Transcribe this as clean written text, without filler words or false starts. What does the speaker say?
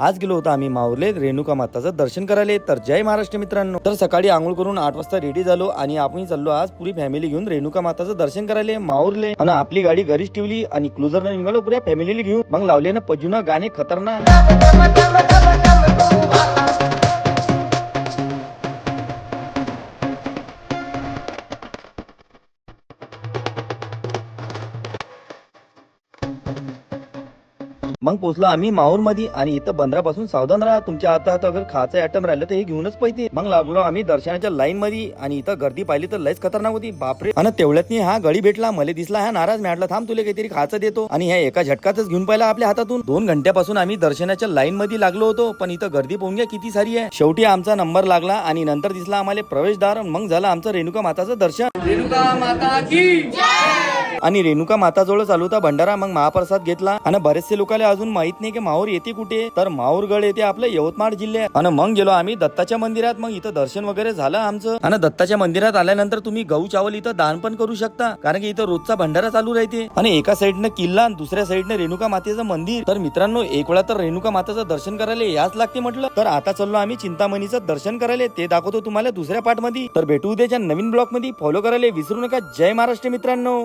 आज गेलो होतो आम्ही माऊरले रेणुका माताचं दर्शन करायला. तर जय महाराष्ट्र मित्रांनो. तर सकाळी आंघोळ करून 8 वाजता रेडी झालो आणि आपण चाललो आज पुरी फॅमिली घेऊन रेणुका माताचं दर्शन करायला माऊरले. आणि आपली गाडी घरीच ठेवली आणि क्लुझर ने निघालो पुऱ्या फॅमिलीला घेऊन. मग लावले ना पजुना गाणे खतरनाक. मग पोहोचलो आम्ही माऊर मध्ये आणि इथं बंदरापासून सावधान राहा. तुमच्या हातात अगर खायचं आयटम राहिलं तर हे घेऊनच पाहिजे. मग लागलो आम्ही दर्शनाच्या लाईन मध्ये आणि इथं गर्दी पाहिली तर लयच खतरनाक होती बापरे. आणि तेवढ्यात हा गडी भेटला. मला दिसला हा नाराज. म्हटलं थांब तुला काहीतरी खायचं देतो. आणि ह्या एका झटकातच घेऊन पाहिला आपल्या हातातून. 2 घंट्यापासून आम्ही दर्शनाच्या लाईन मध्ये लागलो होतो पण इथं गर्दी पाहून घ्या किती सारी आहे. शेवटी आमचा नंबर लागला आणि नंतर दिसला आम्हाला प्रवेशद्वार. मग झालं आमचं रेणुका माताचं दर्शन. रेणुका माता की आणि रेणुका माताजवळ चालू होता भंडारा. मग महाप्रसाद घेतला आणि बरेचसे लोकांना अजून माहित नाही की माहूर येते कुठे. तर माहूरगड येते आपल्या यवतमाळ जिल्ह्यात. आणि मग गेलो आम्ही दत्ताच्या मंदिरात. मग इथं दर्शन वगैरे झालं आमचं. आणि दत्ताच्या मंदिरात आल्यानंतर तुम्ही गहू चावल इथं दान पण करू शकता कारण की इथं रोजचा भंडारा चालू राहते. आणि एका साईडनं किल्ला आणि दुसऱ्या साईडनं रेणुका मातेचं मंदिर. तर मित्रांनो एक वेळा तर रेणुका माताचं दर्शन करायला याच लागते म्हटलं. तर आता चाललो आम्ही चिंतामणीचं दर्शन करायला. ते दाखवतो तुम्हाला दुसऱ्या पार्ट मध्ये. तर भेटू उद्याच्या नवीन ब्लॉग मध्ये. फॉलो करायला विसरू नका. जय महाराष्ट्र मित्रांनो.